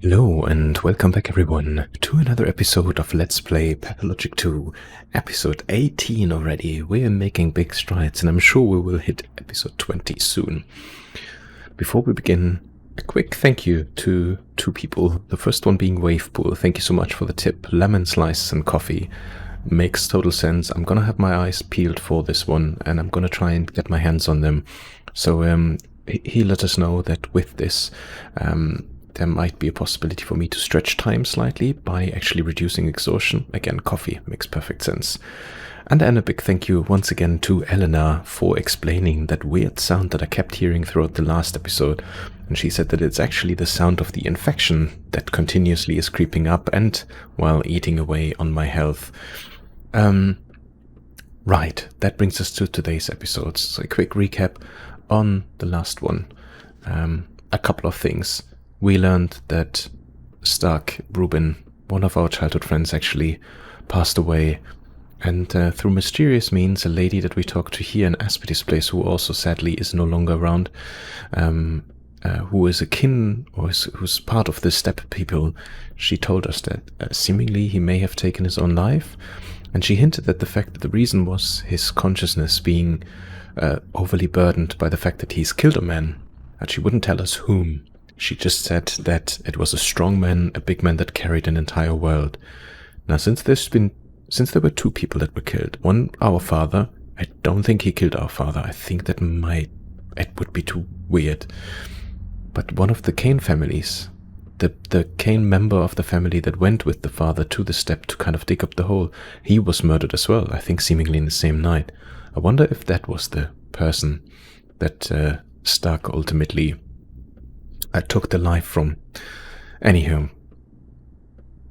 Hello and welcome back everyone to another episode of Let's Play Pathologic 2, episode 18 already. We're making big strides and I'm sure we will hit episode 20 soon. Before we begin, a quick thank you to two people. The first one being Wavepool. Thank you so much for the tip. Lemon slices and coffee. Makes total sense. I'm gonna have my eyes peeled for this one and I'm gonna try and get my hands on them. So he let us know that with this there might be a possibility for me to stretch time slightly by actually reducing exhaustion. Again, coffee makes perfect sense. And then a big thank you once again to Elena for explaining that weird sound that I kept hearing throughout the last episode. And she said that it's actually the sound of the infection that continuously is creeping up and, while eating away on my health. Right, that brings us to today's episode. So a quick recap on the last one. A couple of things. We learned that Stark, Ruben, one of our childhood friends, actually passed away. And through mysterious means, a lady that we talked to here in Aspity's place, who also sadly is no longer around, who is a kin, or who's part of the Steppe people, she told us that seemingly he may have taken his own life. And she hinted at the fact that the reason was his consciousness being overly burdened by the fact that he's killed a man. And she wouldn't tell us whom. She just said that it was a strong man, a big man that carried an entire world. Now, since there were two people that were killed, one our father, I don't think he killed our father. I think that it would be too weird. But one of the Kane families, the Kane member of the family that went with the father to the Steppe to kind of dig up the hole, he was murdered as well, I think seemingly in the same night. I wonder if that was the person that Stark ultimately took the life from. Anywho,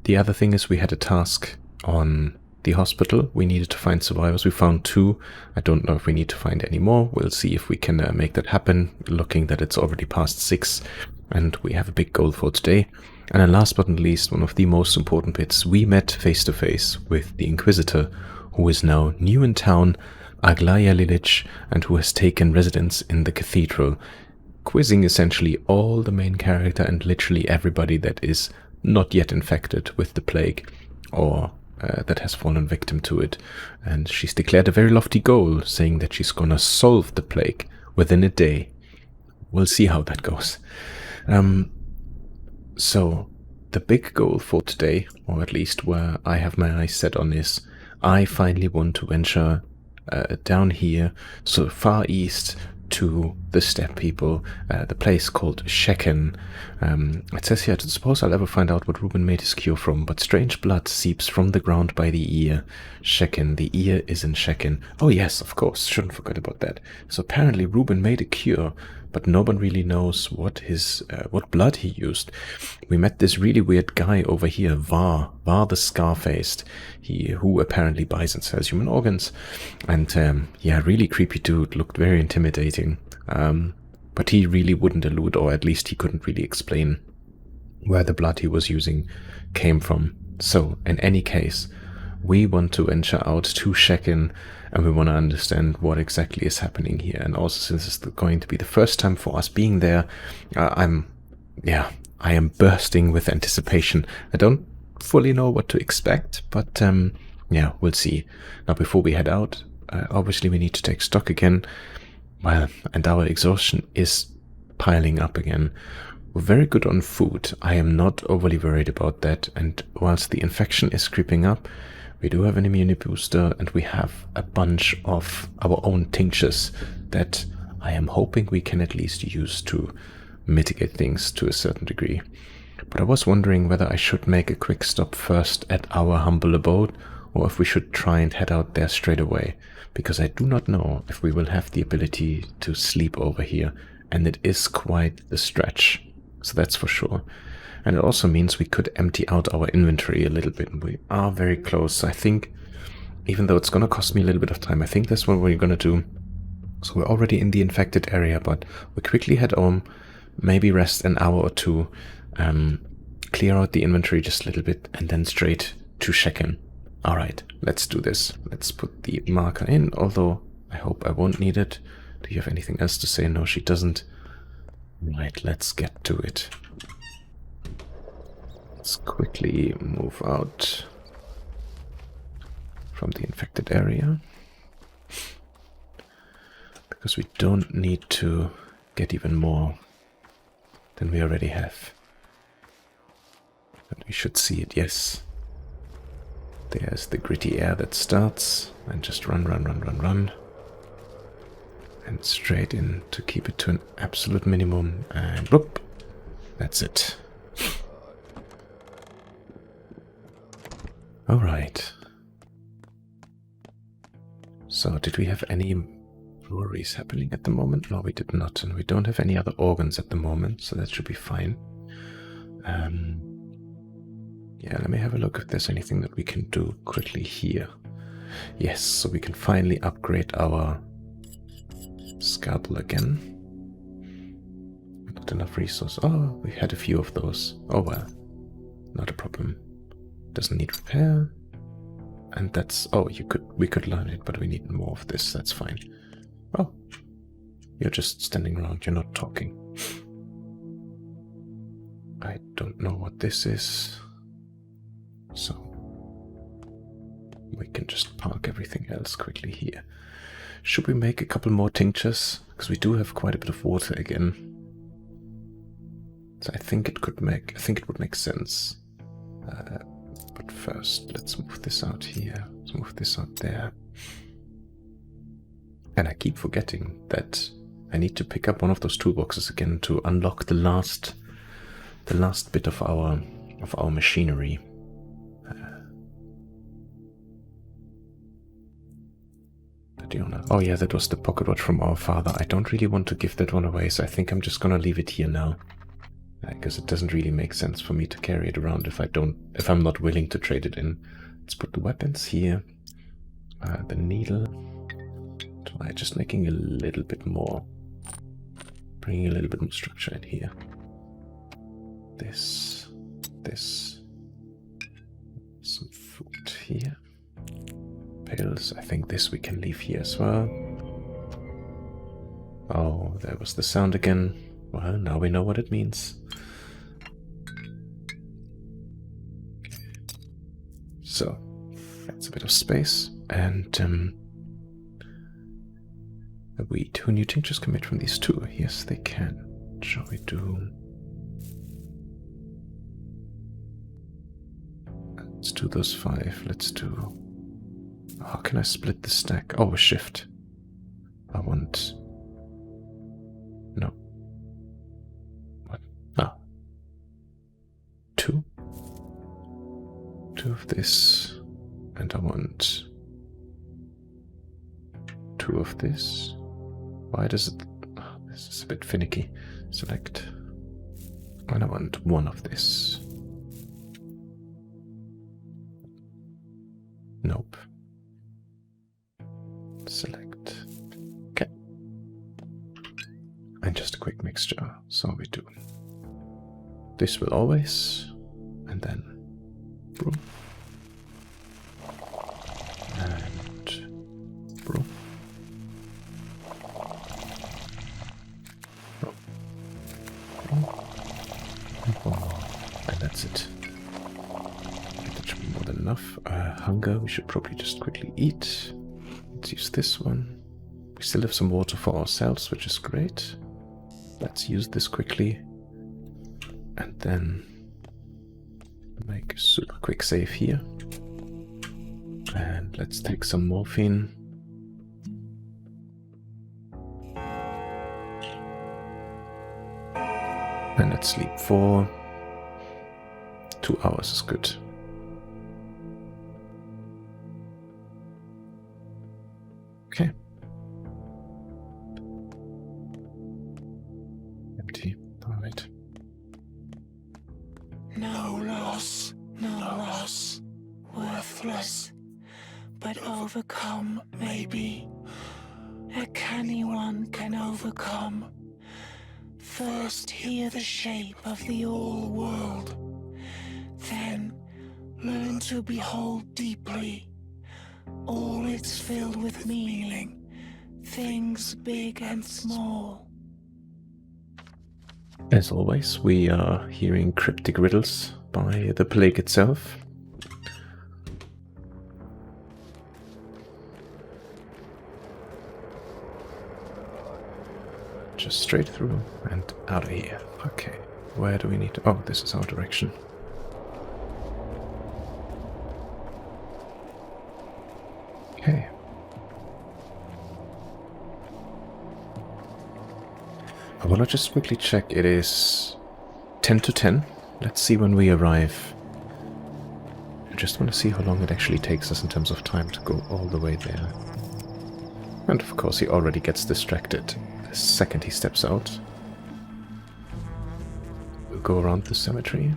the other thing is we had a task on the hospital. We needed to find survivors. We found two. I don't know if we need to find any more. We'll see if we can make that happen, looking that it's already past 6 and we have a big goal for today. And then last but not least, one of the most important bits, we met face to face with the Inquisitor, who is now new in town, Aglaya Lilic, and who has taken residence in the cathedral, quizzing essentially all the main character and literally everybody that is not yet infected with the plague or that has fallen victim to it. And she's declared a very lofty goal, saying that she's gonna solve the plague within a day. We'll see how that goes. So the big goal for today, or at least where I have my eyes set on, is I finally want to venture down here, so far east, to the Steppe people, the place called Shekhen. It says here, I don't suppose I'll ever find out what Ruben made his cure from, but strange blood seeps from the ground by the ear. Shekhen, the ear is in Shekhen. Oh yes, of course, shouldn't forget about that. So apparently Ruben made a cure, but no one really knows what blood he used. We met this really weird guy over here, Var the Scar-Faced, who apparently buys and sells human organs. And yeah, really creepy dude, looked very intimidating. But he really wouldn't allude, or at least he couldn't really explain where the blood he was using came from. So, in any case, we want to venture out to Shekhen, and we want to understand what exactly is happening here. And also, since it's going to be the first time for us being there, I am bursting with anticipation. I don't fully know what to expect, but yeah, we'll see. Now, before we head out, obviously we need to take stock again. Well, and our exhaustion is piling up again. We're very good on food. I am not overly worried about that. And whilst the infection is creeping up, we do have an immunity booster, and we have a bunch of our own tinctures that I am hoping we can at least use to mitigate things to a certain degree. But I was wondering whether I should make a quick stop first at our humble abode, or if we should try and head out there straight away, because I do not know if we will have the ability to sleep over here, and it is quite the stretch, so that's for sure. And it also means we could empty out our inventory a little bit, and we are very close. I think, even though it's going to cost me a little bit of time, I think that's what we're going to do. So we're already in the infected area, but we quickly head home, maybe rest an hour or two, clear out the inventory just a little bit, and then straight to Shekhen. Alright, let's do this. Let's put the marker in, although I hope I won't need it. Do you have anything else to say? No, she doesn't. Right, let's get to it. Let's quickly move out from the infected area, because we don't need to get even more than we already have. And we should see it, yes. There's the gritty air that starts, and just run. And straight in to keep it to an absolute minimum, and whoop, that's it. Alright. So, did we have any breweries happening at the moment? No, we did not, and we don't have any other organs at the moment, so that should be fine. Yeah, let me have a look if there's anything that we can do quickly here. Yes, so we can finally upgrade our scalpel again. Not enough resource. Oh, we had a few of those. Oh well, not a problem. Doesn't need repair. And that's... oh, we could learn it, but we need more of this. That's fine. Oh, you're just standing around. You're not talking. I don't know what this is. So we can just park everything else quickly here. Should we make a couple more tinctures? Because we do have quite a bit of water again. So I think it would make sense. But first, let's move this out here. Let's move this out there. And I keep forgetting that I need to pick up one of those toolboxes again to unlock the last bit of our machinery. Oh yeah, that was the pocket watch from our father. I don't really want to give that one away, so I think I'm just gonna leave it here now. Because it doesn't really make sense for me to carry it around if I'm not willing to trade it in. Let's put the weapons here. The needle. Try just making a little bit more. Bringing a little bit more structure in here. This. Some food here. Pills. I think this we can leave here as well. Oh, there was the sound again. Well, now we know what it means. So, that's a bit of space, and two new tinctures can made from these two. Yes, they can. Shall we do... let's do those 5. Let's do... how can I split the stack? Oh, a shift. I want... no. What? Ah. 2. 2 of this. And I want... 2 of this. Why does it... oh, this is a bit finicky. Select. And I want 1 of this. Nope. Select. Okay. And just a quick mixture. So we do. This will always. And then. Brew. And. Brew. Brew. Brew. And 1 more. And that's it. That should be more than enough. Hunger. We should probably just quickly eat. Let's use this one. We still have some water for ourselves, which is great. Let's use this quickly. And then make a super quick save here. And let's take some morphine. And let's sleep for 2 hours is good. Okay. Empty. All right. No loss, worthless, but overcome maybe. A canny one can overcome. First hear the shape of the all world, then learn to behold deeply. All it's filled with meaning, things big and small. As always, we are hearing cryptic riddles by the plague itself. Just straight through and out of here. Okay, where do we need to... Oh, this is our direction. Okay. I want to just quickly check. It is 10 to 10. Let's see when we arrive. I just want to see how long it actually takes us in terms of time to go all the way there. And of course he already gets distracted the second he steps out. We'll go around the cemetery.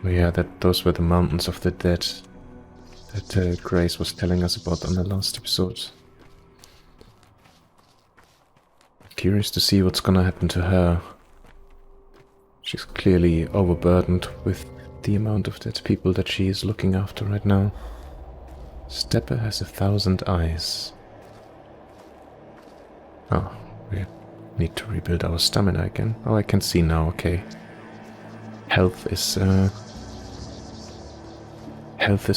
Oh yeah, those were the mountains of the dead that Grace was telling us about on the last episode. Curious to see what's gonna happen to her. She's clearly overburdened with the amount of dead people that she is looking after right now. Stepper has 1,000 eyes. Oh, we need to rebuild our stamina again. Oh, I can see now, okay. Health is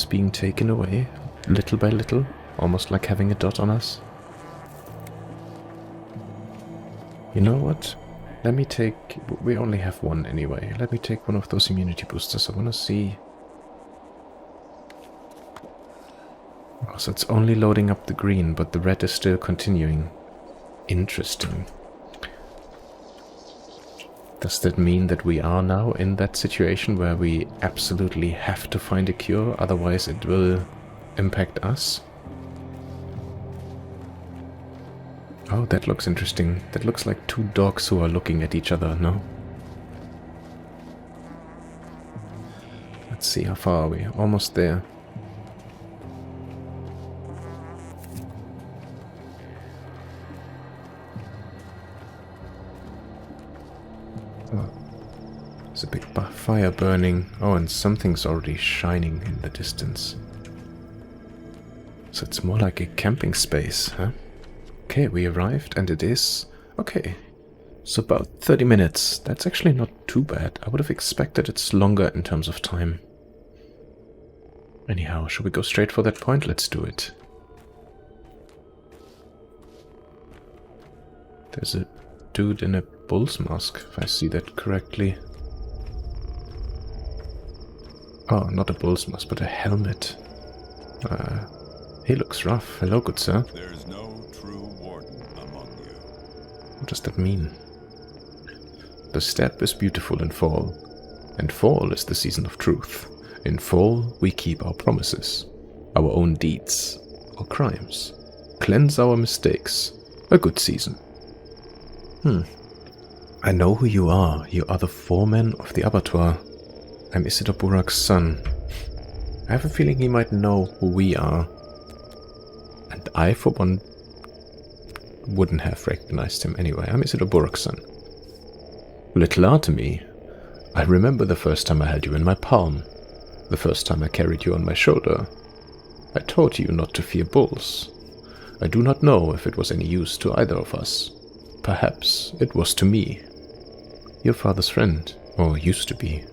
being taken away, little by little, almost like having a dot on us. You know what? Let me take... We only have one anyway. Let me take one of those immunity boosters. I want to see... Oh, so it's only loading up the green, but the red is still continuing. Interesting. Does that mean that we are now in that situation where we absolutely have to find a cure, otherwise it will impact us? Oh, that looks interesting. That looks like two dogs who are looking at each other, no? Let's see, how far are we? Almost there. Oh, there's a big fire burning. Oh, and something's already shining in the distance. So it's more like a camping space, huh? Okay, we arrived, and it is... Okay, so about 30 minutes. That's actually not too bad. I would have expected it's longer in terms of time. Anyhow, should we go straight for that point? Let's do it. There's a dude in a bull's mask, if I see that correctly. Oh, not a bull's mask, but a helmet. He looks rough. Hello, good sir. There's no true warden among you. What does that mean? The steppe is beautiful in fall, and fall is the season of truth. In fall, we keep our promises, our own deeds, our crimes, cleanse our mistakes. A good season. I know who you are. You are the foreman of the abattoir. I'm Isidore Burak's son. I have a feeling he might know who we are. And I, for one, wouldn't have recognized him anyway. I'm Isidore Burak's son. Little Artemy, I remember the first time I held you in my palm. The first time I carried you on my shoulder. I taught you not to fear bulls. I do not know if it was any use to either of us. Perhaps it was to me. Your father's friend, or used to be.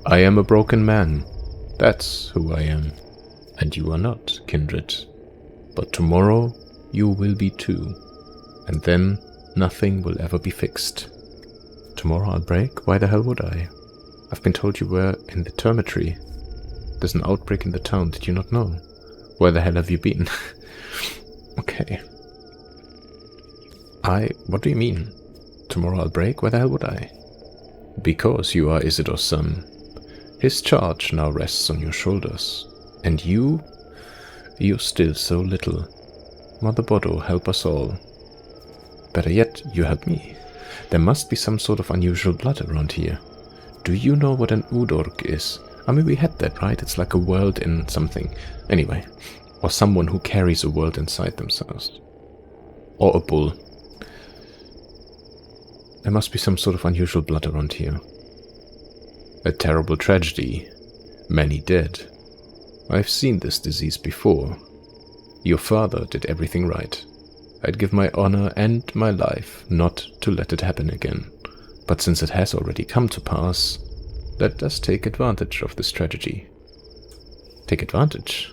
I am a broken man. That's who I am. And you are not, kindred. But tomorrow you will be too. And then nothing will ever be fixed. Tomorrow I'll break? Why the hell would I? I've been told you were in the termitory. There's an outbreak in the town, did you not know? Where the hell have you been? Okay. What do you mean? Tomorrow I'll break? Why the hell would I? Because you are Isidore's son. His charge now rests on your shoulders. And you're still so little. Mother Bodo, help us all. Better yet, you help me. There must be some sort of unusual blood around here. Do you know what an Udorg is? I mean, we had that, right? It's like a world in something. Anyway, or someone who carries a world inside themselves. Or a bull. There must be some sort of unusual blood around here. A terrible tragedy. Many dead. I've seen this disease before. Your father did everything right. I'd give my honor and my life not to let it happen again. But since it has already come to pass, let us take advantage of this tragedy. Take advantage?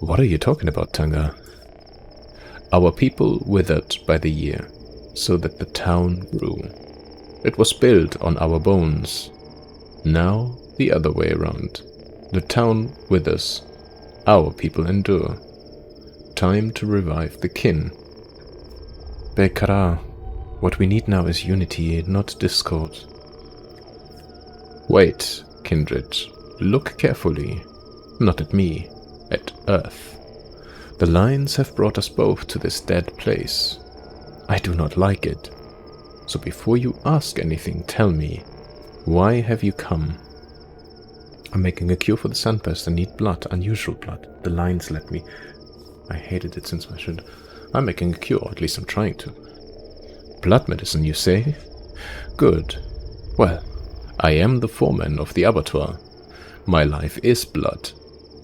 What are you talking about, Tanga? Our people withered by the year, so that the town grew. It was built on our bones. Now, the other way around. The town withers, our people endure. Time to revive the kin. Bekara, what we need now is unity, not discord. Wait, kindred. Look carefully. Not at me, at Earth. The lines have brought us both to this dead place. I do not like it. So before you ask anything, tell me, why have you come? I'm making a cure for the sunburst. I need blood, unusual blood. The lines let me. I hated it since my should. I'm making a cure, at least I'm trying to. Blood medicine, you say? Good. Well, I am the foreman of the abattoir. My life is blood.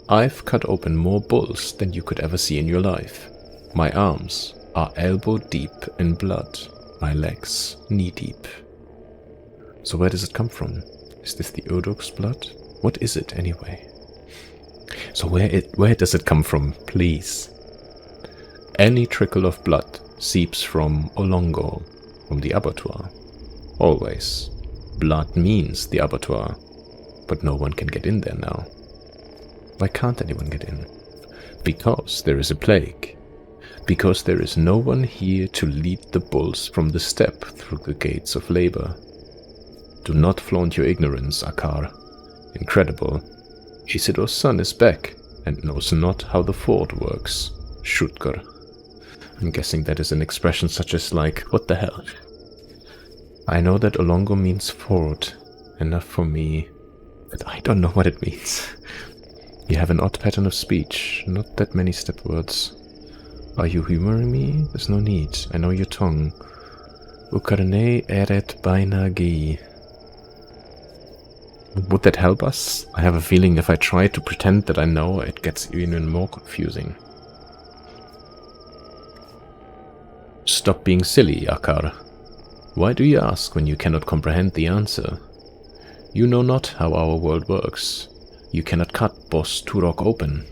I've cut open more bulls than you could ever see in your life. My arms are elbow deep in blood. My legs knee deep. So where does it come from? Is this the Urdok's blood? What is it anyway? So where does it come from, please? Any trickle of blood seeps from Olongo, from the abattoir. Always. Blood means the abattoir. But no one can get in there now. Why can't anyone get in? Because there is a plague. Because there is no one here to lead the bulls from the steppe through the gates of labor. Do not flaunt your ignorance, Akar. Incredible. Isidor's son is back and knows not how the fort works. Shutgar. I'm guessing that is an expression such as like, what the hell? I know that Olongo means fort. Enough for me. But I don't know what it means. You have an odd pattern of speech, not that many step words. Are you humoring me? There's no need. I know your tongue. Ukarne eret bainagi. Would that help us? I have a feeling if I try to pretend that I know, it gets even more confusing. Stop being silly, Akar. Why do you ask when you cannot comprehend the answer? You know not how our world works. You cannot cut Bos Turok open.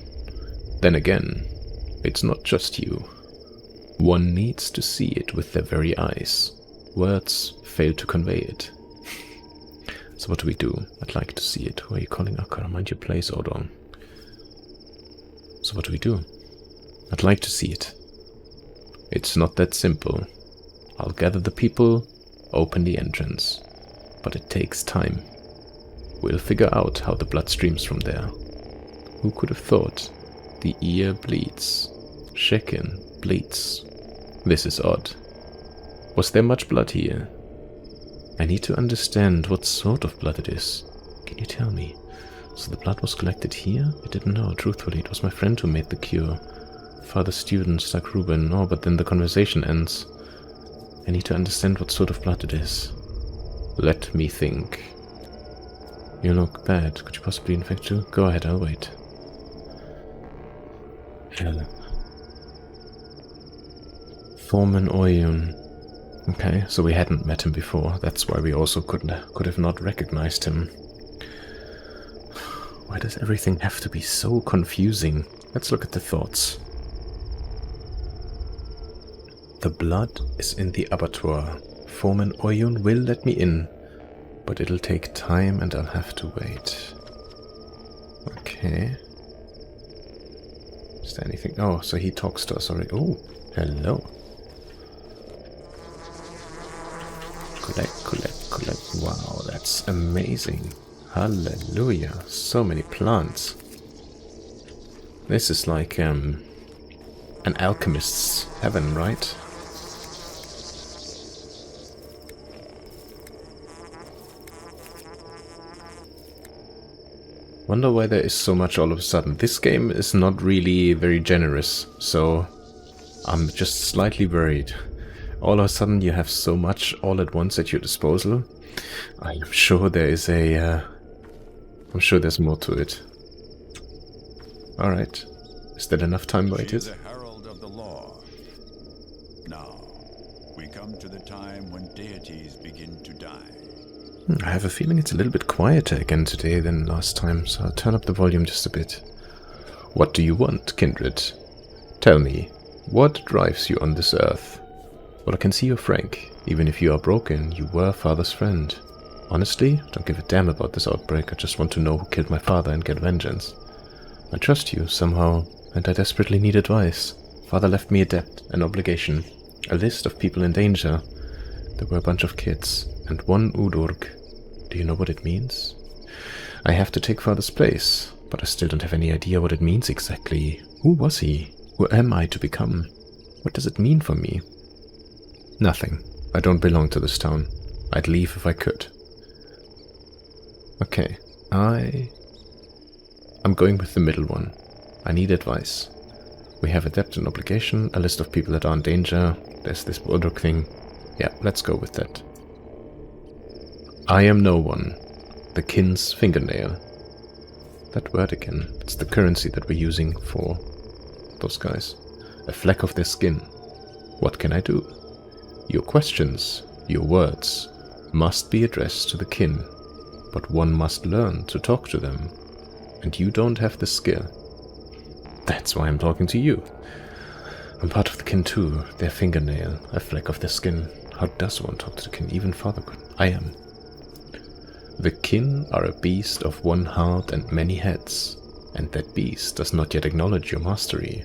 Then again, it's not just you. One needs to see it with their very eyes. Words fail to convey it. So what do we do? I'd like to see it. Who are you calling Akar? Mind your place, Odon. So what do we do? I'd like to see it. It's not that simple. I'll gather the people, open the entrance. But it takes time. We'll figure out how the blood streams from there. Who could have thought? The ear bleeds. Shekhen bleeds. This is odd. Was there much blood here? I need to understand what sort of blood it is. Can you tell me? So the blood was collected here? I didn't know, truthfully. It was my friend who made the cure. Father student, stuck Ruben. Oh, but then the conversation ends. I need to understand what sort of blood it is. Let me think. You look bad. Could you possibly infect you? Go ahead, I'll wait. Hell. Foreman Oyun. Okay, so we hadn't met him before. That's why we also could have not recognized him. Why does everything have to be so confusing? Let's look at the thoughts. The blood is in the abattoir. Foreman Oyun will let me in, but it'll take time and I'll have to wait. Okay. Is there anything? Oh, so he talks to us already. Oh, hello. Collect. Wow, that's amazing. Hallelujah. So many plants. This is like an alchemist's heaven, right? Wonder why there is so much all of a sudden. This game is not really very generous, so I'm just slightly worried. All of a sudden you have so much all at once at your disposal. I'm sure there is I'm sure there's more to it. Alright. Is that enough time waited? She is a herald of the law. Now, we come to the time when deities begin to die. I have a feeling it's a little bit quieter again today than last time, so I'll turn up the volume just a bit. What do you want, kindred? Tell me, what drives you on this earth? Well, I can see you're frank. Even if you are broken, you were father's friend. Honestly, don't give a damn about this outbreak. I just want to know who killed my father and get vengeance. I trust you, somehow, and I desperately need advice. Father left me a debt, an obligation, a list of people in danger. There were a bunch of kids, and one Udurg. Do you know what it means? I have to take father's place, but I still don't have any idea what it means exactly. Who was he? Who am I to become? What does it mean for me? Nothing. I don't belong to this town. I'd leave if I could. Okay, I'm going with the middle one. I need advice. We have a debt and obligation, a list of people that are in danger. There's this Udurg thing. Yeah, let's go with that. I am no one. The kin's fingernail. That word again. It's the currency that we're using for those guys. A fleck of their skin. What can I do? Your questions, your words, must be addressed to the kin, but one must learn to talk to them, and you don't have the skill. That's why I'm talking to you. I'm part of the kin too, their fingernail, a fleck of their skin. How does one talk to the kin? Even father could. I am. The kin are a beast of one heart and many heads, and that beast does not yet acknowledge your mastery.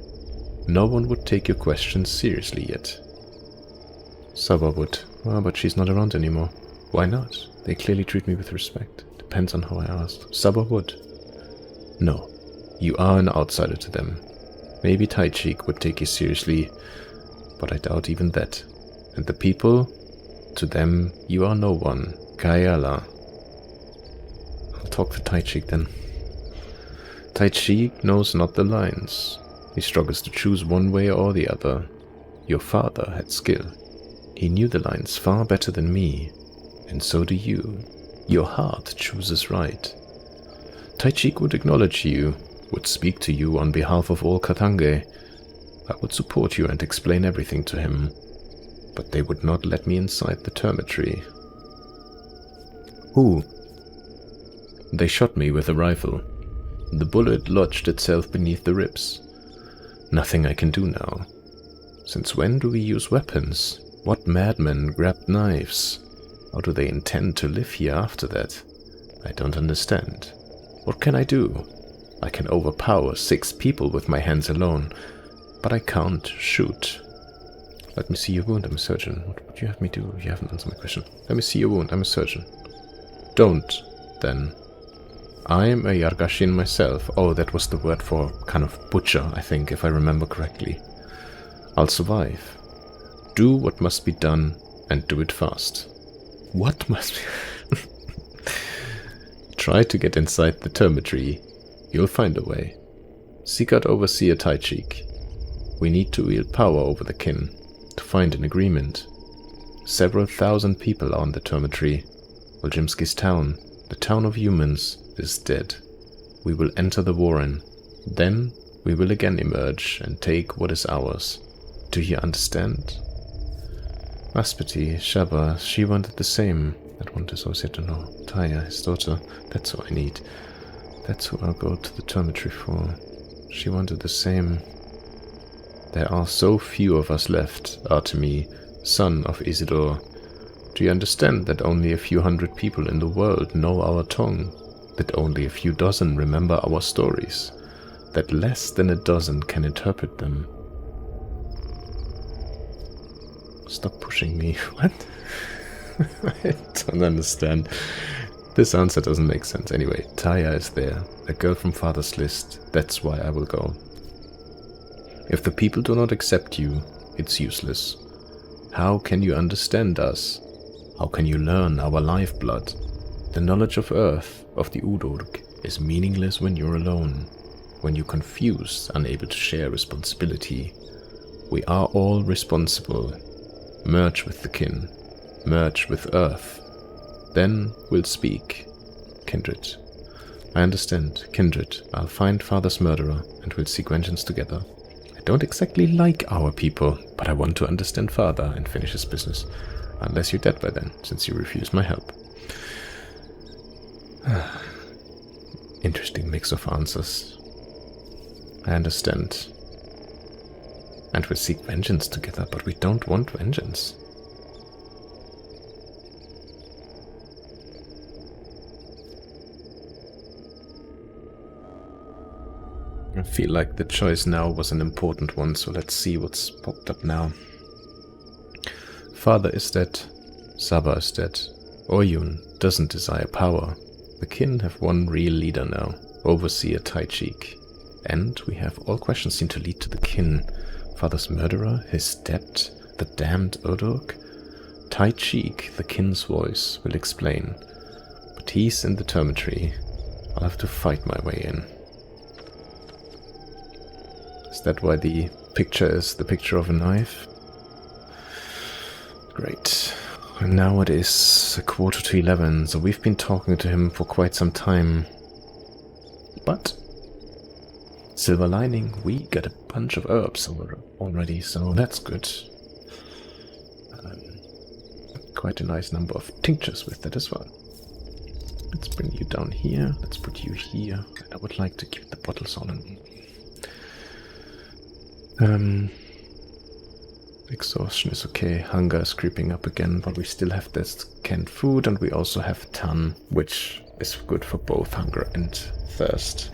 No one would take your questions seriously yet. Saba would. Well, but she's not around anymore. Why not? They clearly treat me with respect. Depends on how I asked. Saba would. No. You are an outsider to them. Maybe Taichik would take you seriously, but I doubt even that. And the people? To them, you are no one. Kayala. I'll talk for Taichik then. Taichik knows not the lines. He struggles to choose one way or the other. Your father had skill. He knew the lines far better than me, and so do you. Your heart chooses right. Taichik would acknowledge you, would speak to you on behalf of all Katange. I would support you and explain everything to him, but they would not let me inside the termitory. Who? They shot me with a rifle. The bullet lodged itself beneath the ribs. Nothing I can do now. Since when do we use weapons? What madmen grabbed knives? How do they intend to live here after that? I don't understand. What can I do? I can overpower 6 people with my hands alone, but I can't shoot. Let me see your wound, I'm a surgeon. What would you have me do? You haven't answered my question. Let me see your wound, I'm a surgeon. Don't, then. I'm a Yargashin myself. Oh, that was the word for kind of butcher, I think, if I remember correctly. I'll survive. Do what must be done, and do it fast. What must be... Try to get inside the termitory. You'll find a way. Seek out Overseer Taichik. We need to wield power over the kin, to find an agreement. Several thousand people are on the termitory. Oljimski's town, the town of humans, is dead. We will enter the warren. Then we will again emerge and take what is ours. Do you understand? Maspati, Shaba, she wanted the same. That one is also to know. Taya, his daughter, that's who I need. That's who I'll go to the termitory for. She wanted the same. There are so few of us left, Artemi, son of Isidore. Do you understand that only a few hundred people in the world know our tongue? That only a few dozen remember our stories? That less than a dozen can interpret them? Stop pushing me. What? I don't understand. This answer doesn't make sense. Anyway, Taya is there. A girl from father's list. That's why I will go. If the people do not accept you, it's useless. How can you understand us? How can you learn our lifeblood? The knowledge of Earth, of the Udurg, is meaningless when you're alone. When you're confused, unable to share responsibility. We are all responsible. Merge with the kin. Merge with Earth. Then we'll speak. Kindred. I understand. Kindred. I'll find father's murderer, and we'll seek vengeance together. I don't exactly like our people, but I want to understand father and finish his business. Unless you're dead by then, since you refused my help. Interesting mix of answers. I understand. And we seek vengeance together, but we don't want vengeance. I feel like the choice now was an important one, so let's see what's popped up now. Father is dead, Saba is dead, Oyun doesn't desire power. The kin have one real leader now, Overseer Taichik. And we have all questions seem to lead to the kin. Father's murderer, his debt, the damned Odork. Taichik, the kin's voice, will explain. But he's in the dormitory. I'll have to fight my way in. Is that why the picture is the picture of a knife? Great. And now it is 11:15, so we've been talking to him for quite some time. But, silver lining, we got a bunch of herbs already, so that's good. Quite a nice number of tinctures with that as well. Let's bring you down here, let's put you here, and I would like to keep the bottles on. Exhaustion is okay, hunger is creeping up again, but we still have this canned food, and we also have tan, which is good for both hunger and thirst.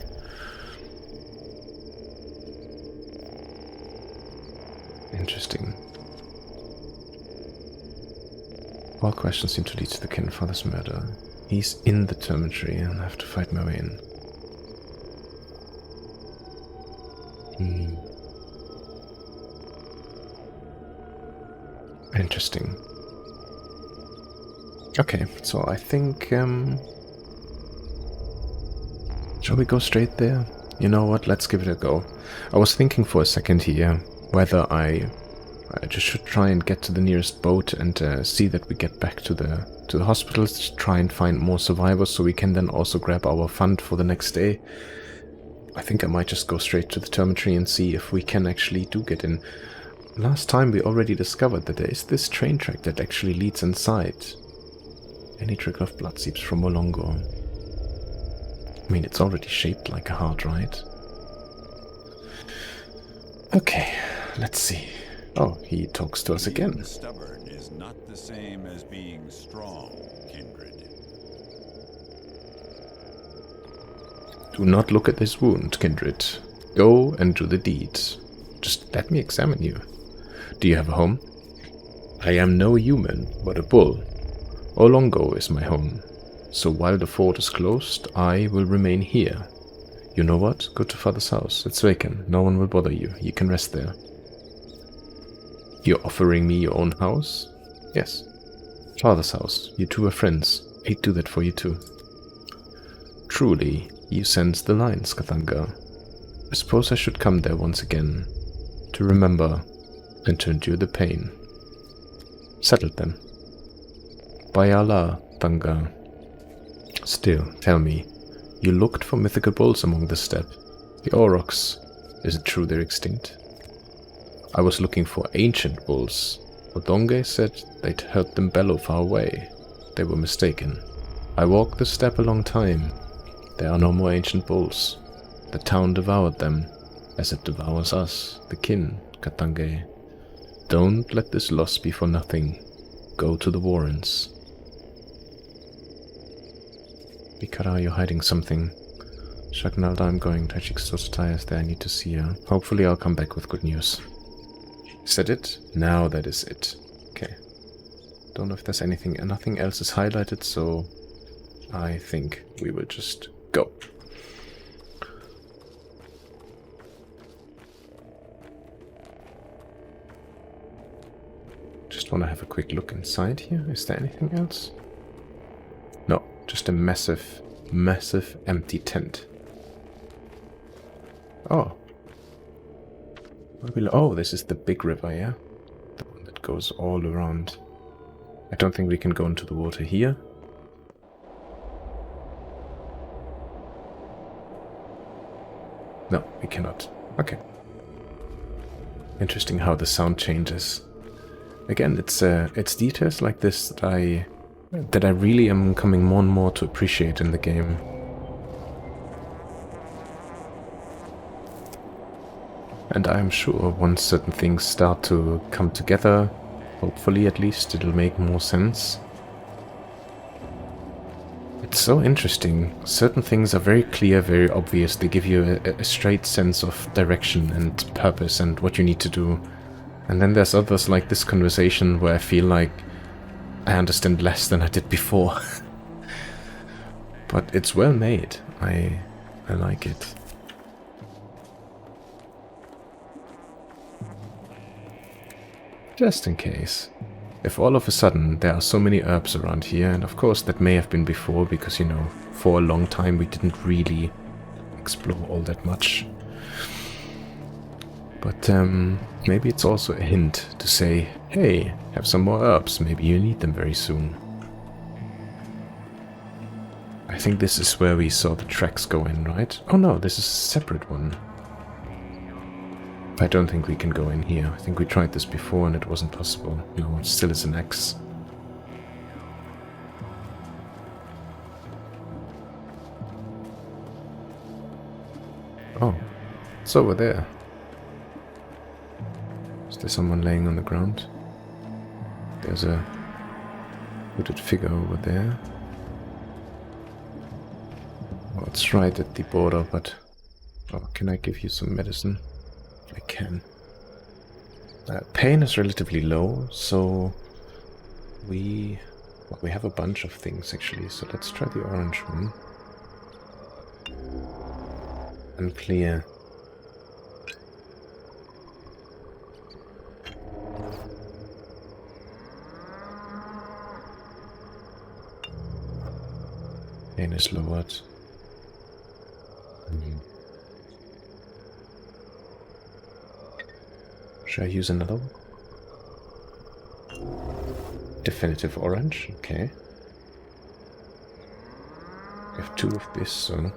Interesting. All questions seem to lead to the kin father's murder. He's in the dormitory, and I have to fight my way in. Interesting. Okay, so I think, shall we go straight there? You know what, let's give it a go. I was thinking for a second here whether I just should try and get to the nearest boat and see that we get back to the hospitals, try and find more survivors so we can then also grab our fund for the next day. I think I might just go straight to the dormitory and see if we can actually do get in. Last time we already discovered that there is this train track that actually leads inside. Any trickle of blood seeps from Molongo. I mean, it's already shaped like a heart, right? Okay, let's see. Oh, he talks to us again. Being stubborn is not the same as being strong, kindred. Do not look at this wound, kindred. Go and do the deed. Just let me examine you. Do you have a home? I am no human, but a bull. Olongo is my home. So while the fort is closed, I will remain here. You know what? Go to father's house. It's vacant. No one will bother you. You can rest there. You're offering me your own house? Yes. Father's house. You two are friends. I'd do that for you too. Truly, you sense the lines, Kathanga. I suppose I should come there once again, to remember and to endure the pain. Settled then. By Allah, Thanga. Still, tell me, you looked for mythical bulls among the steppe. The aurochs. Is it true they're extinct? I was looking for ancient bulls. Odonge said they'd heard them bellow far away. They were mistaken. I walked the steppe a long time. There are no more ancient bulls. The town devoured them, as it devours us, the kin, Katange. Don't let this loss be for nothing. Go to the Warrens. Bikara, you're hiding something. Shagnalda, I'm going. Taichik's Tosatai is there. I need to see her. Hopefully I'll come back with good news. Is that it? Now that is it. Okay. Don't know if there's anything. Nothing else is highlighted, so I think we will just go. Just want to have a quick look inside here. Is there anything else? No, just a massive, massive empty tent. Oh. Oh, this is the big river, yeah? The one that goes all around. I don't think we can go into the water here. No, we cannot. Okay. Interesting how the sound changes. Again, it's details like this that I that I really am coming more and more to appreciate in the game. And I'm sure once certain things start to come together, hopefully at least, it'll make more sense. It's so interesting. Certain things are very clear, very obvious. They give you a straight sense of direction and purpose and what you need to do. And then there's others like this conversation where I feel like I understand less than I did before. But it's well made. I like it. Just in case. If all of a sudden there are so many herbs around here, and of course that may have been before because, you know, for a long time we didn't really explore all that much. But maybe it's also a hint to say, hey, have some more herbs, maybe you need them very soon. I think this is where we saw the tracks go in, right? Oh no, this is a separate one. I don't think we can go in here. I think we tried this before and it wasn't possible. No, it still is an X. Oh, it's over there. Is there someone laying on the ground? There's a hooded figure over there. Oh, it's right at the border, but... Oh, can I give you some medicine? I can. Pain is relatively low, so we have a bunch of things actually, so let's try the orange one. Unclear. Pain is lowered. Should I use another one? Definitive orange, okay. I have 2 of this, so...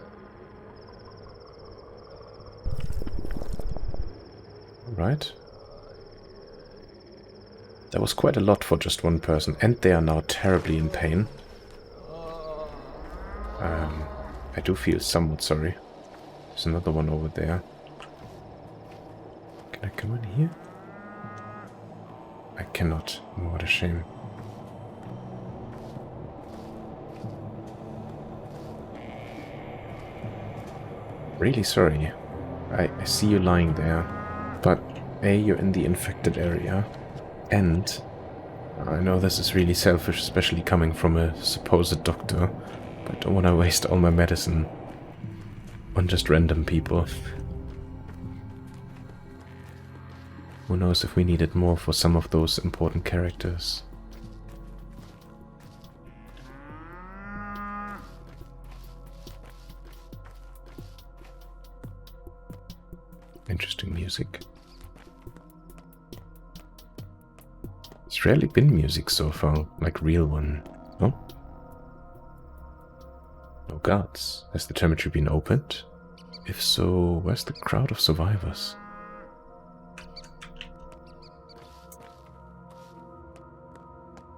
Right. That was quite a lot for just one person, and they are now terribly in pain. I do feel somewhat sorry. There's another one over there. Can I come in here? I cannot. Oh, what a shame. Really sorry. I see you lying there. But A, you're in the infected area. And I know this is really selfish, especially coming from a supposed doctor. But I don't want to waste all my medicine on just random people. Who knows if we needed more for some of those important characters. Interesting music. It's rarely been music so far, like real one. Oh? No guards. Has the cemetery been opened? If so, where's the crowd of survivors?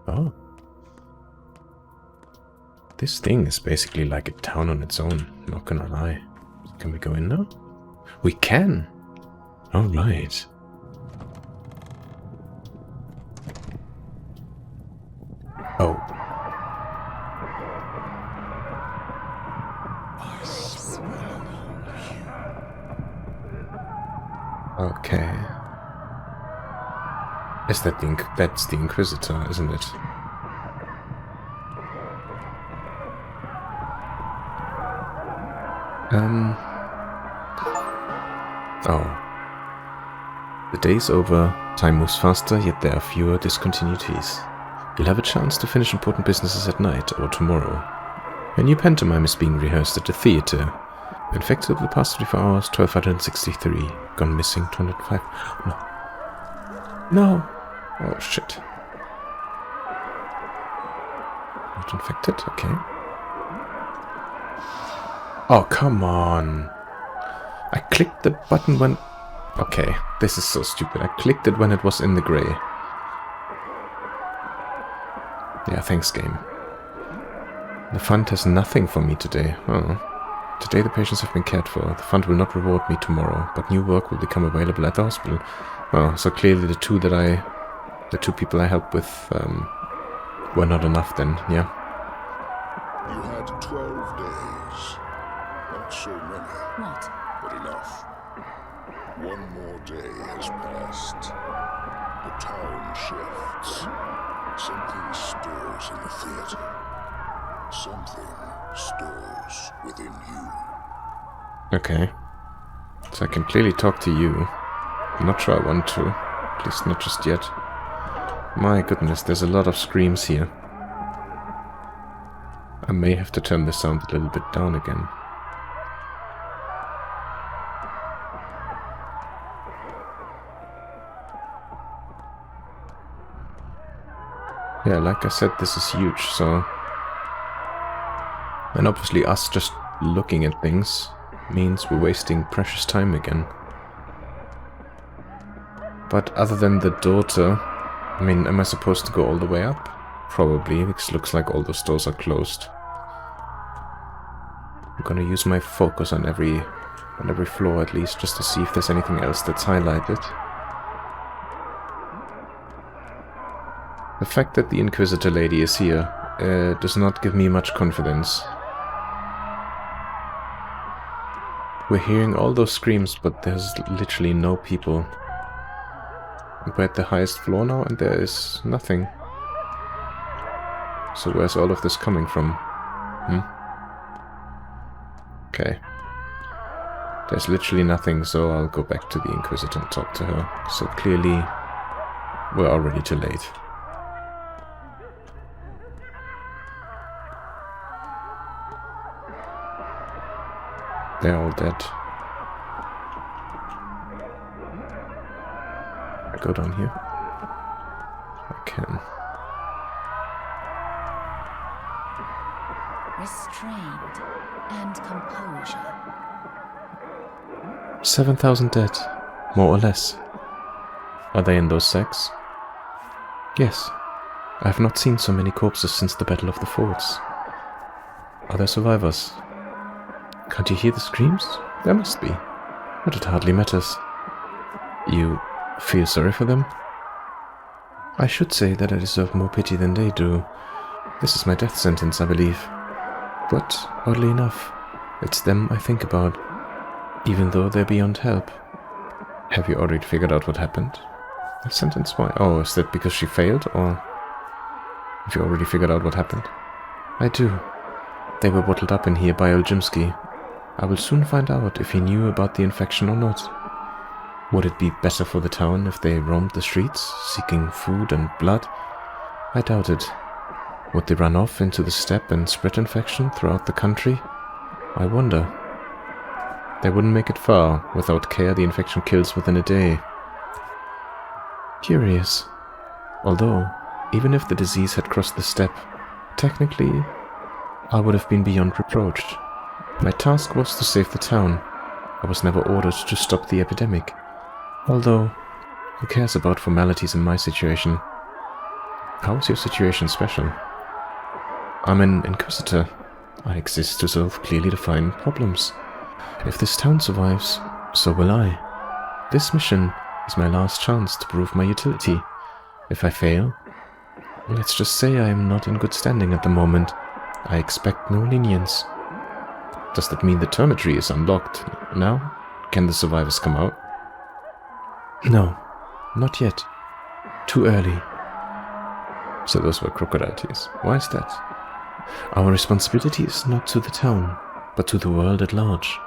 Oh. This thing is basically like a town on its own, not gonna lie. Can we go in now? We can! Alright. Oh. Okay. Is that that's the Inquisitor, isn't it? Oh. The day's over, time moves faster, yet there are fewer discontinuities. You'll have a chance to finish important businesses at night or tomorrow. A new pantomime is being rehearsed at the theater. Infected over the past 24 hours, 1263. Gone missing, 205. No. No! Oh, shit. Not infected? Okay. Oh, come on. I clicked the button when... Okay, this is so stupid. I clicked it when it was in the gray. Yeah, thanks, game. The fund has nothing for me today. Oh. Today the patients have been cared for. The fund will not reward me tomorrow, but new work will become available at the hospital. Oh, so clearly the two people I helped with were not enough then, yeah. You had 12 days. Not so many, What? but enough. One more day has passed. The town shifts. Something stirs in the theater. Something stirs within you. Okay. So I can clearly talk to you. I'm not sure I want to. At least not just yet. My goodness, there's a lot of screams here. I may have to turn the sound a little bit down again. Yeah, like I said, this is huge, so... And obviously us just looking at things means we're wasting precious time again. But other than the daughter, I mean, am I supposed to go all the way up? Probably, because it looks like all those doors are closed. I'm gonna use my focus on every floor at least, just to see if there's anything else that's highlighted. The fact that the Inquisitor lady is here does not give me much confidence. We're hearing all those screams, but there's literally no people. We're at the highest floor now, and there is nothing. So where's all of this coming from? Okay. There's literally nothing, so I'll go back to the Inquisitor and talk to her. So clearly, we're already too late. They're all dead. I go down here? I can. Restrained and composure. 7,000 dead, more or less. Are they in those sacks? Yes. I have not seen so many corpses since the Battle of the Forts. Are there survivors? Can't you hear the screams? There must be. But it hardly matters. You feel sorry for them? I should say that I deserve more pity than they do. This is my death sentence, I believe. But, oddly enough, it's them I think about, even though they're beyond help. Have you already figured out what happened? That sentence, why? Oh, is that because she failed, or have you already figured out what happened? I do. They were bottled up in here by Oljimski. I will soon find out if he knew about the infection or not. Would it be better for the town if they roamed the streets, seeking food and blood? I doubt it. Would they run off into the steppe and spread infection throughout the country? I wonder. They wouldn't make it far. Without care, the infection kills within a day. Curious. Although, even if the disease had crossed the steppe, technically, I would have been beyond reproach. My task was to save the town. I was never ordered to stop the epidemic. Although, who cares about formalities in my situation? How is your situation special? I'm an Inquisitor. I exist to solve clearly defined problems. If this town survives, so will I. This mission is my last chance to prove my utility. If I fail, let's just say I am not in good standing at the moment. I expect no lenience. Does that mean the dormitory is unlocked now? Can the survivors come out? No, not yet. Too early. So those were crocodile tears. Why is that? Our responsibility is not to the town, but to the world at large.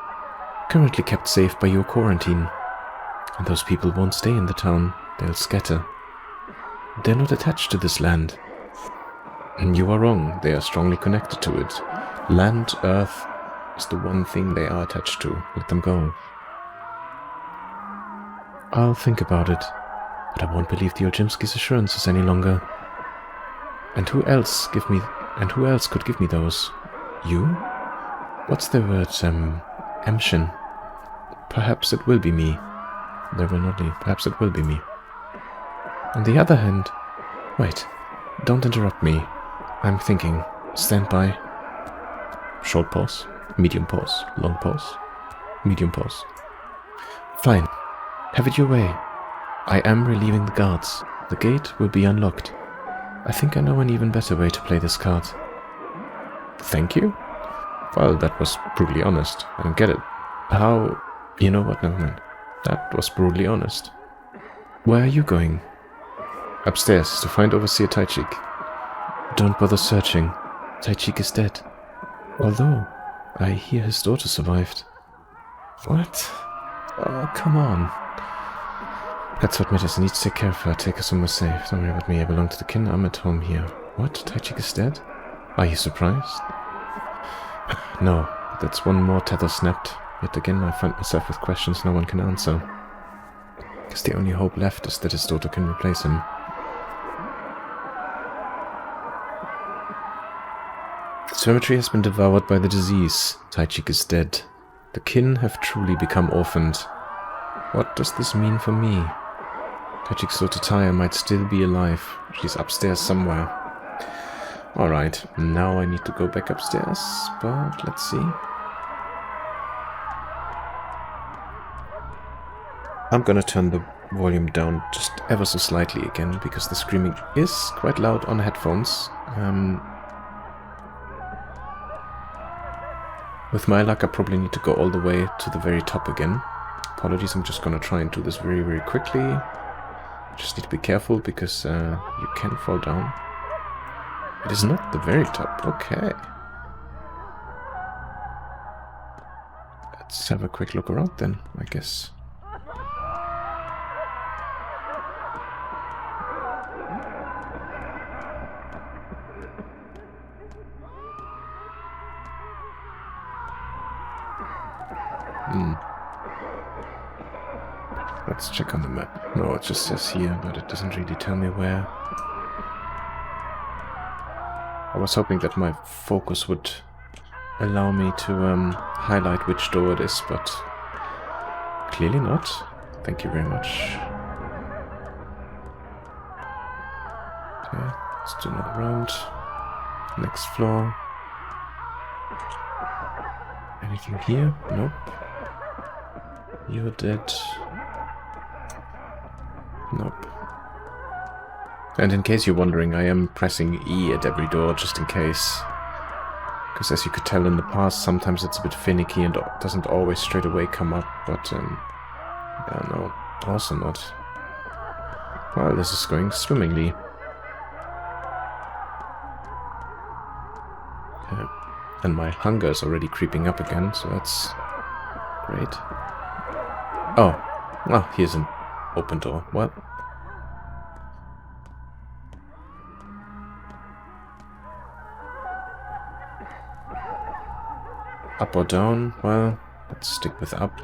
Currently kept safe by your quarantine. And those people won't stay in the town, they'll scatter. They're not attached to this land. And you are wrong, they are strongly connected to it. Land, earth, is the one thing they are attached to. Let them go. I'll think about it, but I won't believe the Oljimski's assurances any longer. And who else could give me those? You? What's the word, Emshin? Perhaps it will be me. Perhaps it will be me. On the other hand... Wait, don't interrupt me. I'm thinking. Stand by. Short pause. Medium pause. Long pause. Medium pause. Fine. Have it your way. I am relieving the guards. The gate will be unlocked. I think I know an even better way to play this card. Thank you? Well, that was brutally honest. I don't get it. How... You know what, never mind. That was brutally honest. Where are you going? Upstairs, to find Overseer Pathologic. Don't bother searching. Pathologic is dead. Although, I hear his daughter survived. What? Oh, come on. That's what matters. I need to take care of her. Take her somewhere safe. Don't worry about me. I belong to the kin. I'm at home here. What? Pathologic is dead? Are you surprised? No. That's one more tether snapped. Yet again, I find myself with questions no one can answer. Because the only hope left is that his daughter can replace him. The cemetery has been devoured by the disease. Pathologic is dead. The kin have truly become orphaned. What does this mean for me? Pathologic's daughter Taya might still be alive. She's upstairs somewhere. Alright, now I need to go back upstairs, but let's see. I'm gonna turn the volume down just ever so slightly again, because the screaming is quite loud on headphones. With my luck, I probably need to go all the way to the very top again. Apologies, I'm just gonna try and do this very, very quickly. Just need to be careful, because you can fall down. It is not the very top, okay. Let's have a quick look around then, I guess. Let's check on the map. No, it just says here, but it doesn't really tell me where. I was hoping that my focus would allow me to highlight which door it is, but clearly not. Thank you very much. Okay, let's do another round. Next floor. Anything here? Nope. You're dead. Nope. And in case you're wondering, I am pressing E at every door just in case. Because as you could tell in the past, sometimes it's a bit finicky and doesn't always straight away come up, but yeah, no, also not. Well, this is going swimmingly. Yeah. And my hunger is already creeping up again, so that's great. Oh, well, here's an open door. What? Up or down? Well, let's stick with up.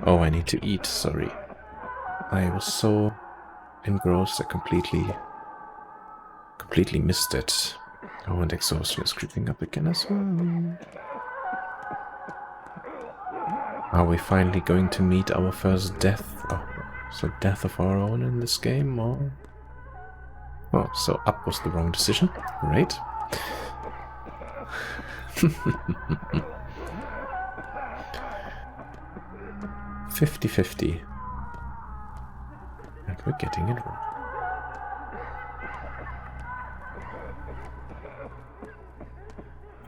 Oh, I need to eat, sorry. I was so engrossed I completely missed it. Oh, and exhaustion is creeping up again as well. Are we finally going to meet our first death? Oh, so death of our own in this game, or... Oh, so up was the wrong decision. Great. 50-50. And we're getting it wrong.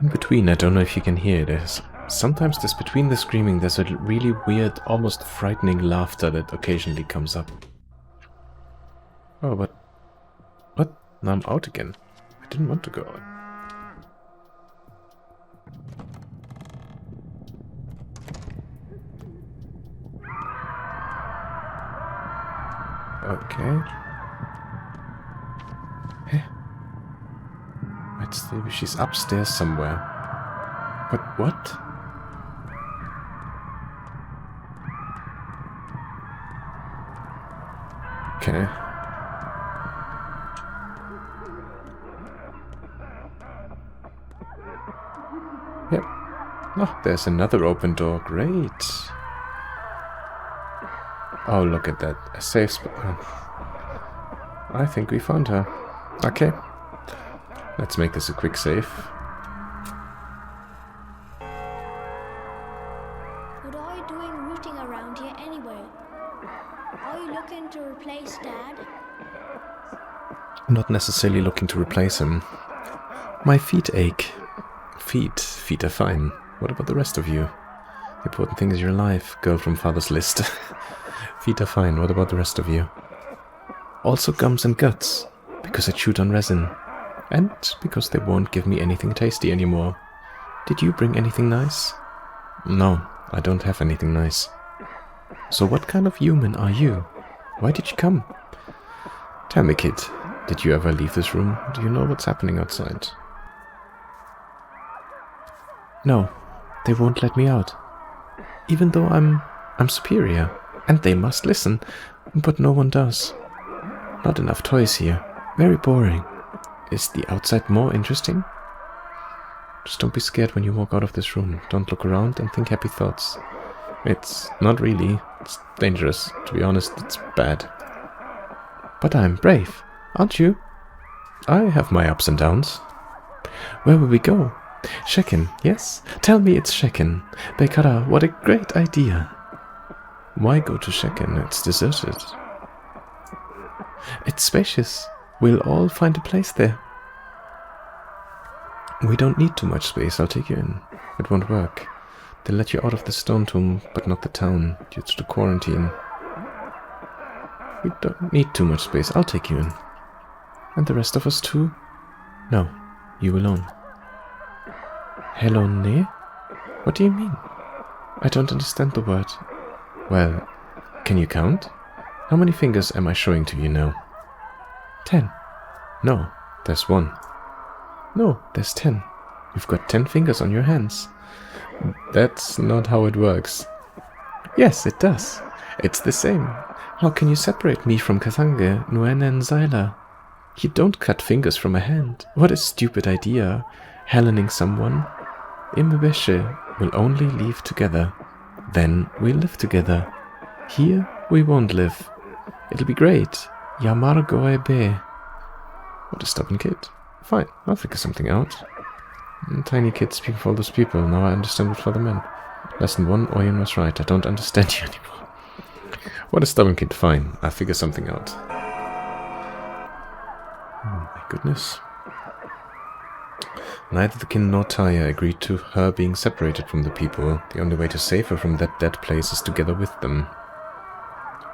In between, I don't know if you can hear it. Sometimes there's between the screaming, there's a really weird, almost frightening laughter that occasionally comes up. Oh, but... What? Now I'm out again. I didn't want to go out. Okay. Hey. She's upstairs somewhere. But what? Okay. Yep. Oh, there's another open door. Great. Oh, look at that. A safe spot. I think we found her. Okay. Let's make this a quick save. I'm not necessarily looking to replace him. My feet ache. Feet are fine. What about the rest of you? The important thing is you're alive, girl from father's list. Feet are fine. What about the rest of you? Also gums and guts, because I chewed on resin. And because they won't give me anything tasty anymore. Did you bring anything nice? No, I don't have anything nice. So what kind of human are you? Why did you come? Tell me, kid, did you ever leave this room? Do you know what's happening outside? No, they won't let me out. Even though I'm superior, and they must listen, but no one does. Not enough toys here. Very boring. Is the outside more interesting? Just don't be scared when you walk out of this room. Don't look around and think happy thoughts. It's not really. It's dangerous. To be honest, it's bad. But I'm brave, aren't you? I have my ups and downs. Where will we go? Shekhen, yes? Tell me it's Shekhen. Bekara, what a great idea. Why go to Shekhen? It's deserted. It's spacious. We'll all find a place there. We don't need too much space. I'll take you in. It won't work. They'll let you out of the stone tomb, but not the town, due to the quarantine. We don't need too much space. I'll take you in. And the rest of us too? No, you alone. Helone? What do you mean? I don't understand the word. Well, can you count? How many fingers am I showing to you now? 10. No, there's 1. No, there's 10. You've got 10 fingers on your hands. That's not how it works. Yes, it does. It's the same. How can you separate me from Kathange, Nuene and Zyla? You don't cut fingers from a hand. What a stupid idea. Hellening someone. Imebeshe will only leave together. Then we'll live together. Here we won't live. It'll be great. Yamar Goebe. What a stubborn kid. Fine, I'll figure something out. Tiny kid speaking for all those people. Now I understand what father meant. Lesson 1, Oyen was right. I don't understand you anymore. What a stubborn kid. Fine, I'll figure something out. Oh my goodness. Neither the kin nor Taya agreed to her being separated from the people. The only way to save her from that dead place is together with them.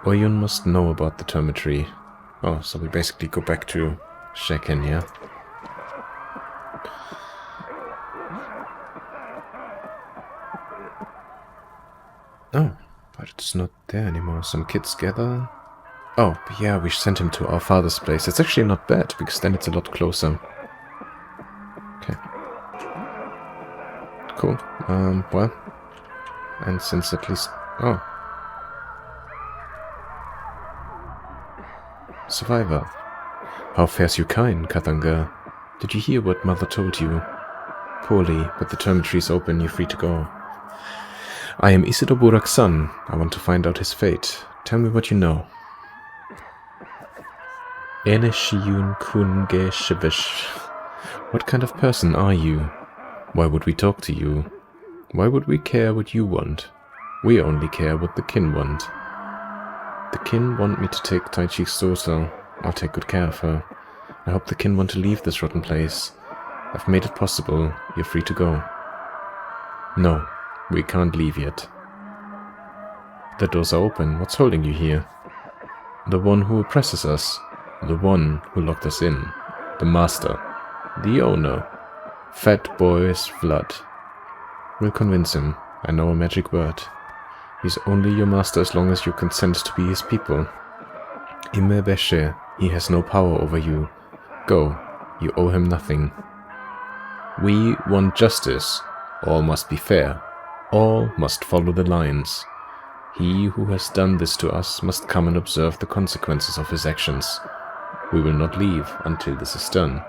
Oyun must know about the termitory. Oh, so we basically go back to Shekhen, yeah? Oh, but it's not there anymore. Some kids gather. Oh, yeah, we sent him to our father's place. It's actually not bad, because then it's a lot closer. Okay. Cool. Well. And since at least... Oh. Survivor. How fares your kind, Kathanga? Did you hear what mother told you? Poorly, but the termitory is open, you're free to go. I am Isidore Burak's son. I want to find out his fate. Tell me what you know. Eneshiyun Kunge Shivish. What kind of person are you? Why would we talk to you? Why would we care what you want? We only care what the kin want. The kin want me to take Taichi's daughter. I'll take good care of her. I hope the kin want to leave this rotten place. I've made it possible. You're free to go. No, we can't leave yet. The doors are open. What's holding you here? The one who oppresses us. The one who locked us in. The master. The owner. Fat boy's blood. We'll convince him. I know a magic word. He's only your master as long as you consent to be his people. Imebeshe, he has no power over you. Go, you owe him nothing. We want justice. All must be fair. All must follow the lines. He who has done this to us must come and observe the consequences of his actions. We will not leave until this is done.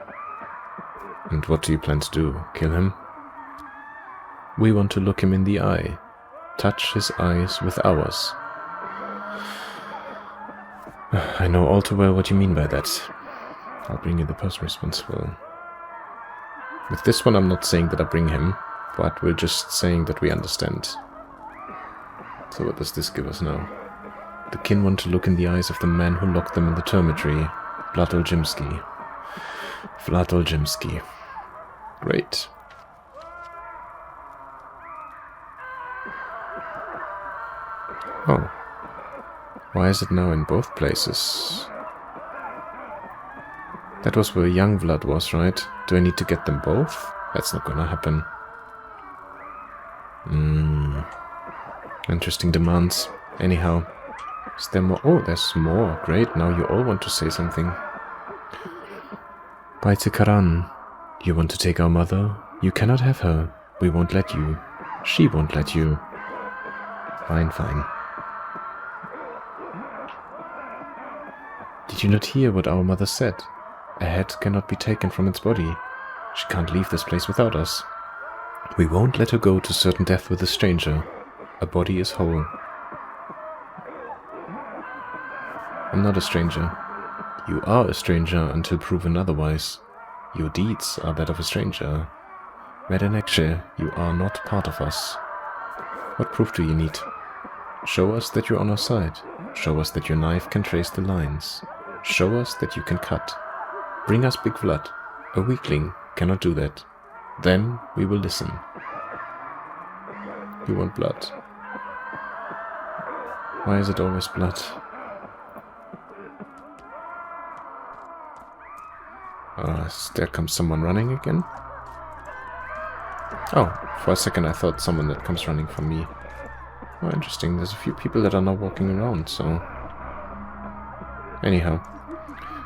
And what do you plan to do? Kill him? We want to look him in the eye. Touch his eyes with ours. I know all too well what you mean by that. I'll bring you the person responsible. With this one I'm not saying that I bring him, but we're just saying that we understand. So what does this give us now? The kin want to look in the eyes of the man who locked them in the termitory, Blatoljimsky. Vlad Oljemski. Great. Oh. Why is it now in both places? That was where young Vlad was, right? Do I need to get them both? That's not gonna happen. Interesting demands. Anyhow. Is there more? Oh, there's more. Great, now you all want to say something. Baite Karan, you want to take our mother? You cannot have her. We won't let you. She won't let you. Fine, fine. Did you not hear what our mother said? A head cannot be taken from its body. She can't leave this place without us. We won't let her go to certain death with a stranger. A body is whole. I'm not a stranger. You are a stranger until proven otherwise. Your deeds are that of a stranger. Medanekshe, you are not part of us. What proof do you need? Show us that you're on our side. Show us that your knife can trace the lines. Show us that you can cut. Bring us Big Vlad. A weakling cannot do that. Then we will listen. You want blood. Why is it always blood? There comes someone running again. Oh, for a second I thought someone that comes running from me. Oh, interesting. There's a few people that are now walking around, so... Anyhow,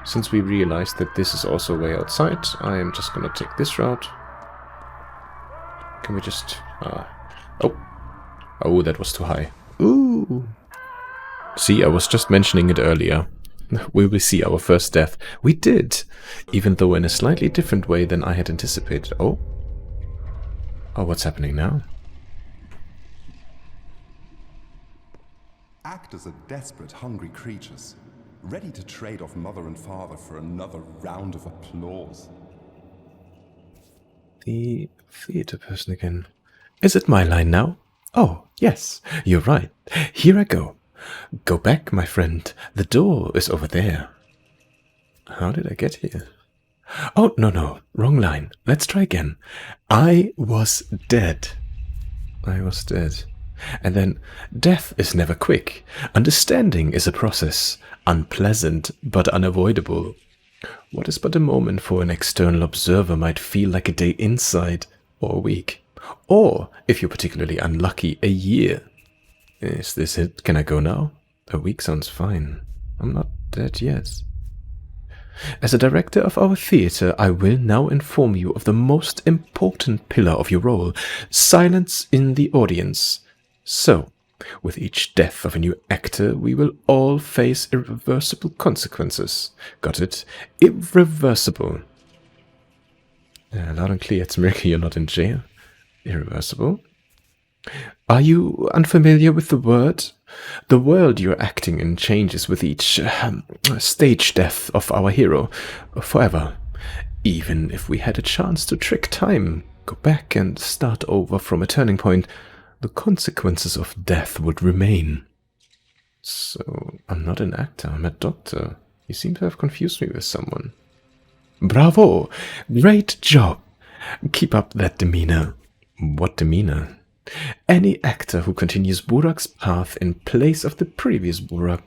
since we realized that this is also way outside, I am just gonna take this route. Can we just... Oh, that was too high. Ooh! See, I was just mentioning it earlier. Will we see our first death? We did! Even though in a slightly different way than I had anticipated. Oh? Oh, what's happening now? Actors are desperate, hungry creatures, ready to trade off mother and father for another round of applause. The theater person again. Is it my line now? Oh, yes, you're right. Here I go. Go back, my friend. The door is over there. How did I get here? Oh, no, wrong line. Let's try again. I was dead. I was dead. And then, death is never quick. Understanding is a process. Unpleasant, but unavoidable. What is but a moment for an external observer might feel like a day inside, or a week. Or, if you're particularly unlucky, a year. Is this it? Can I go now? A week sounds fine. I'm not dead yet. As a director of our theater, I will now inform you of the most important pillar of your role, silence in the audience. So, with each death of a new actor, we will all face irreversible consequences. Got it? Irreversible. Loud and clear, it's a miracle you're not in jail. Irreversible? Are you unfamiliar with the word? The world you're acting in changes with each stage death of our hero, forever. Even if we had a chance to trick time, go back and start over from a turning point, the consequences of death would remain. So, I'm not an actor, I'm a doctor. You seem to have confused me with someone. Bravo! Great job! Keep up that demeanor. What demeanor? Any actor who continues Burak's path in place of the previous Burak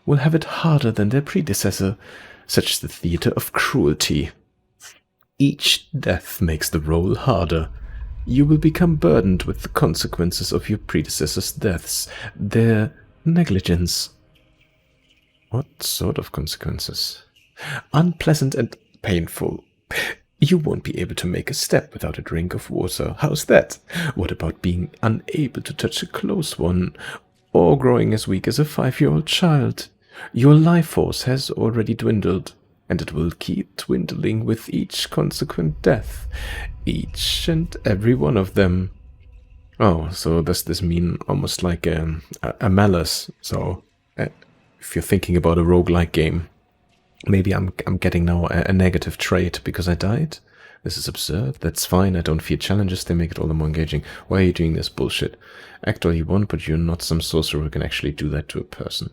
will have it harder than their predecessor, such is the theater of cruelty. Each death makes the role harder. You will become burdened with the consequences of your predecessor's deaths, their negligence. What sort of consequences? Unpleasant and painful. You won't be able to make a step without a drink of water. How's that? What about being unable to touch a close one, or growing as weak as a 5-year-old child? Your life force has already dwindled, and it will keep dwindling with each consequent death. Each and every one of them. Oh, so does this mean almost like a malice? So, if you're thinking about a roguelike game, maybe I'm getting now a negative trait because I died? This is absurd. That's fine. I don't fear challenges. They make it all the more engaging. Why are you doing this bullshit? Act all you want, but you're not some sorcerer who can actually do that to a person.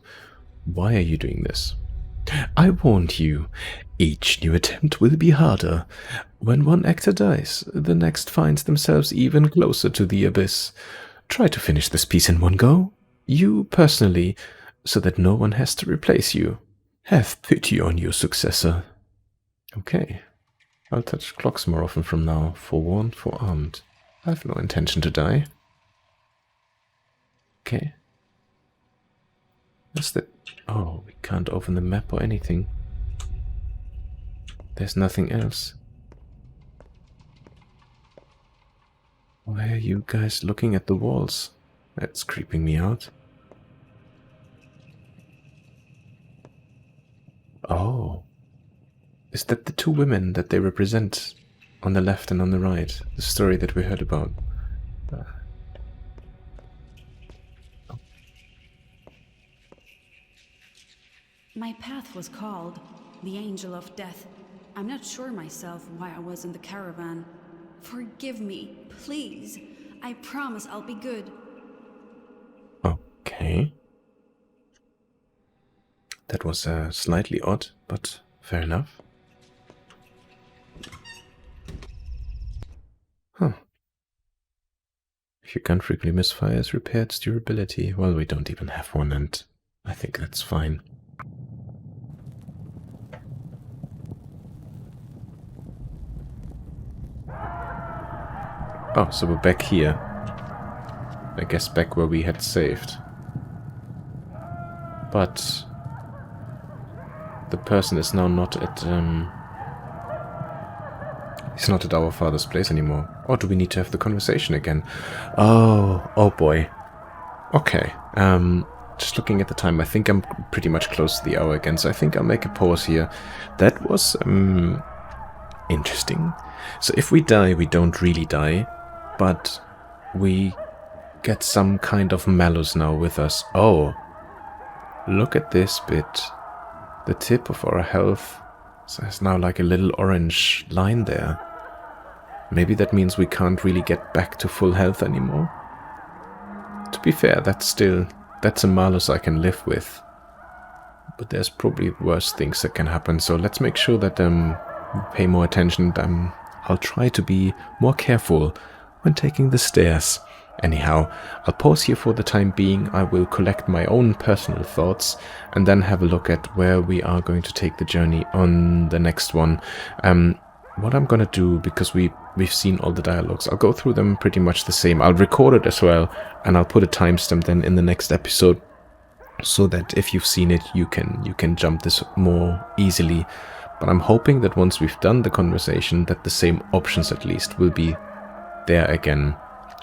Why are you doing this? I warned you. Each new attempt will be harder. When one actor dies, the next finds themselves even closer to the abyss. Try to finish this piece in one go. You personally, so that no one has to replace you. Have pity on your successor. Okay. I'll touch clocks more often from now. Forewarned, forearmed. I have no intention to die. Okay. What's that? Oh, we can't open the map or anything. There's nothing else. Why are you guys looking at the walls? That's creeping me out. Oh. Is that the two women that they represent on the left and on the right? The story that we heard about. My path was called the Angel of Death. I'm not sure myself why I was in the caravan. Forgive me, please. I promise I'll be good. Okay. That was slightly odd, but fair enough. Huh. If your gun frequently misfires, repair its durability. Well, we don't even have one, and I think that's fine. Oh, so we're back here. I guess back where we had saved. But the person is now not at he's not at our father's place anymore. Or do we need to have the conversation again? Oh boy. Okay. Just looking at the time, I think I'm pretty much close to the hour again, so I think I'll make a pause here. That was interesting. So if we die, we don't really die, but we get some kind of malus now with us. Oh, look at this bit. The tip of our health has now like a little orange line there. Maybe that means we can't really get back to full health anymore. To be fair, that's a malus I can live with. But there's probably worse things that can happen, so let's make sure that we pay more attention. I'll try to be more careful when taking the stairs. Anyhow, I'll pause here for the time being. I will collect my own personal thoughts and then have a look at where we are going to take the journey on the next one. What I'm gonna do, because we've seen all the dialogues, I'll go through them pretty much the same. I'll record it as well, and I'll put a timestamp then in the next episode, so that if you've seen it, you can jump this more easily. But I'm hoping that once we've done the conversation, that the same options at least will be there again.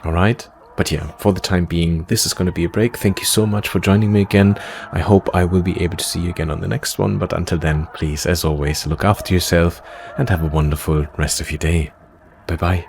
Alright? But yeah, for the time being, this is going to be a break. Thank you so much for joining me again. I hope I will be able to see you again on the next one. But until then, please, as always, look after yourself and have a wonderful rest of your day. Bye-bye.